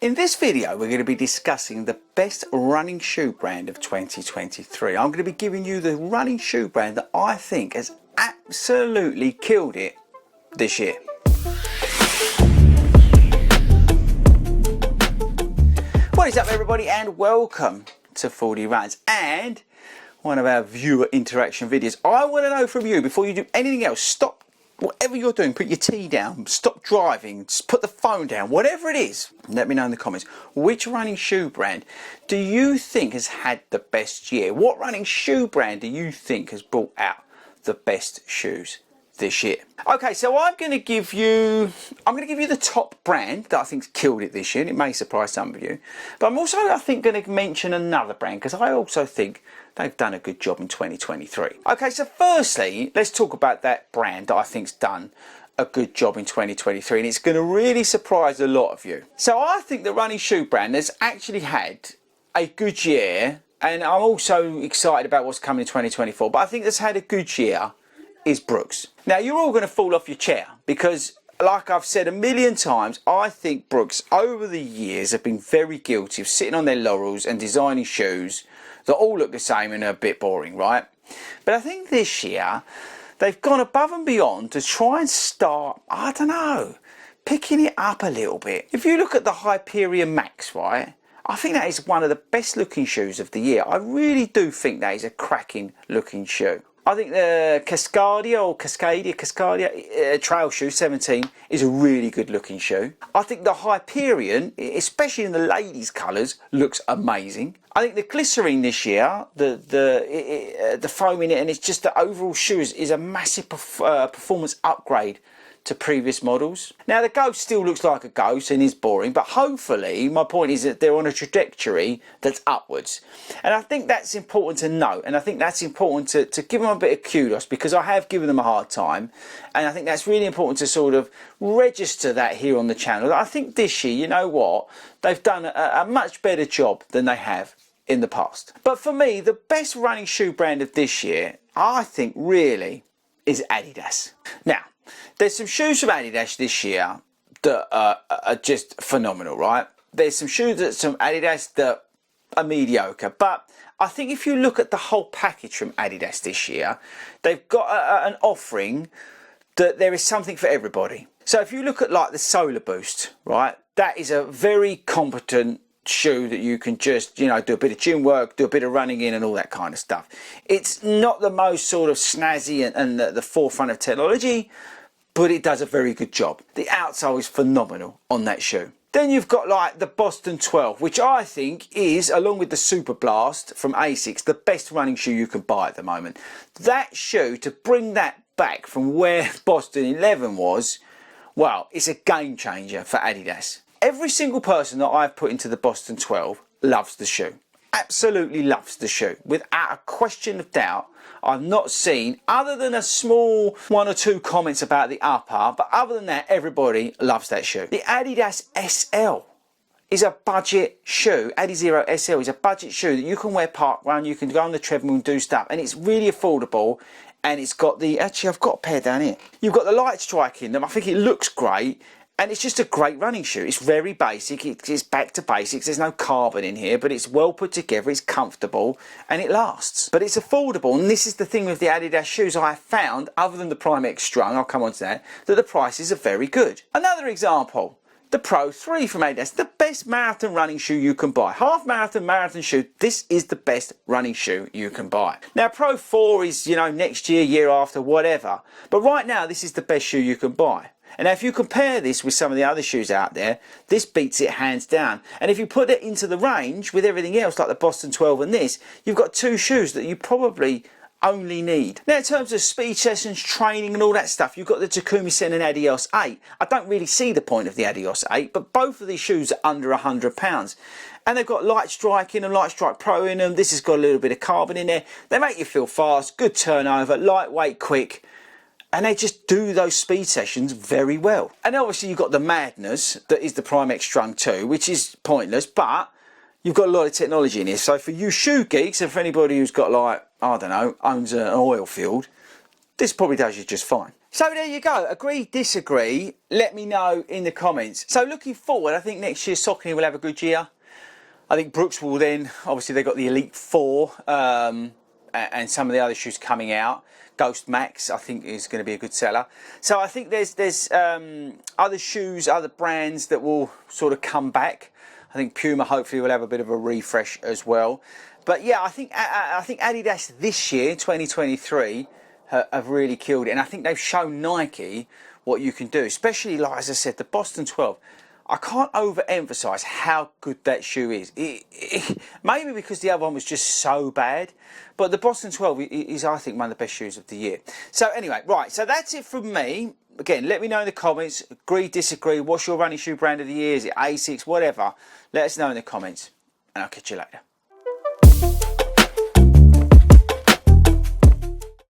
In this video we're going to be discussing the best running shoe brand of 2023. I'm going to be giving you the running shoe brand that I think has absolutely killed it this year. What is up everybody, and welcome to 40 Runs and one of our viewer interaction videos. I want to know from you, before you do anything else, stop whatever you're doing, put your tea down, stop driving, just put the phone down, whatever it is, let me know in the comments. Which running shoe brand do you think has had the best year? What running shoe brand do you think has brought out the best shoes this year? Okay, so I'm going to give you the top brand that I think's killed it this year, and it may surprise some of you. But I'm also, I think, going to mention another brand because I also think they've done a good job in 2023. Okay, so firstly, let's talk about that brand that I think's done a good job in 2023, and it's going to really surprise a lot of you. So I think the running shoe brand has actually had a good year, and I'm also excited about what's coming in 2024, but I think that's had a good year is Brooks. Now you're all going to fall off your chair because, like I've said a million times, I think Brooks over the years have been very guilty of sitting on their laurels and designing shoes that all look the same and are a bit boring, right? But I think this year they've gone above and beyond to try and start, I don't know, picking it up a little bit. If you look at the Hyperion Max, right, I think that is one of the best looking shoes of the year. I really do think that is a cracking looking shoe. I think the Cascadia trail shoe 17 is a really good looking shoe. I think the Hyperion, especially in the ladies' colours, looks amazing. I think the Glycerine this year, the foam in it, and it's just the overall shoe is a massive performance upgrade to previous models. Now the Ghost still looks like a ghost and is boring, but hopefully my point is that they're on a trajectory that's upwards, and I think that's important to note, and I think that's important to give them a bit of kudos because I have given them a hard time, and I think that's really important to sort of register that here on the channel. I think this year, you know what, they've done a much better job than they have in the past. But for me, the best running shoe brand of this year, I think really is Adidas. Now there's some shoes from Adidas this year that are just phenomenal, right? There's some shoes from Adidas that are mediocre, but I think if you look at the whole package from Adidas this year, they've got an offering that there is something for everybody. So if you look at like the Solar Boost, right, that is a very competent shoe that you can just, you know, do a bit of gym work, do a bit of running in and all that kind of stuff. It's not the most sort of snazzy and the forefront of technology, but it does a very good job. The outsole is phenomenal on that shoe. Then you've got like the Boston 12, which I think is, along with the Super Blast from Asics, the best running shoe you can buy at the moment. That shoe, to bring that back from where Boston 11 was, well, it's a game changer for Adidas. Every single person that I've put into the Boston 12 loves the shoe. Absolutely loves the shoe. Without a question of doubt. I've not seen, other than a small one or two comments about the upper, but other than that, everybody loves that shoe. The Adidas SL is a budget shoe. Adizero SL is a budget shoe that you can wear park run, you can go on the treadmill and do stuff, and it's really affordable. And it's got the, actually I've got a pair down here. You've got the light strike in them. I think it looks great. And it's just a great running shoe. It's very basic. It's back to basics. There's no carbon in here, but it's well put together. It's comfortable and it lasts. But it's affordable. And this is the thing with the Adidas shoes I have found, other than the Primex Strung, I'll come on to that the prices are very good. Another example, the Pro 3 from Adidas, the best marathon running shoe you can buy. Half marathon, marathon shoe. This is the best running shoe you can buy. Now Pro 4 is, you know, next year, year after, whatever. But right now, this is the best shoe you can buy. And now if you compare this with some of the other shoes out there, this beats it hands down. And if you put it into the range with everything else, like the Boston 12 and this, you've got two shoes that you probably only need. Now in terms of speed sessions, training and all that stuff, you've got the Takumi Sen and Adios 8. I don't really see the point of the Adios 8, but both of these shoes are under £100. And they've got Light Strike in them, Light Strike Pro in them. This has got a little bit of carbon in there. They make you feel fast, good turnover, lightweight, quick. And they just do those speed sessions very well. And obviously you've got the madness that is the Primex Strung 2, which is pointless, but you've got a lot of technology in here. So for you shoe geeks, and for anybody who's got, like, I don't know, owns an oil field, this probably does you just fine. So there you go. Agree, disagree. Let me know in the comments. So looking forward, I think next year Saucony will have a good year. I think Brooks will then, obviously they've got the Elite 4 and some of the other shoes coming out. Ghost Max, I think, is going to be a good seller. So I think there's other shoes, other brands that will sort of come back. I think Puma hopefully will have a bit of a refresh as well. But yeah, I think Adidas this year, 2023, have really killed it. And I think they've shown Nike what you can do, especially, like as I said, the Boston 12. I can't overemphasize how good that shoe is. Maybe because the other one was just so bad, but the Boston 12 is, I think, one of the best shoes of the year. So anyway, right, so that's it from me. Again, let me know in the comments, agree, disagree, what's your running shoe brand of the year, is it Asics, whatever. Let us know in the comments, and I'll catch you later.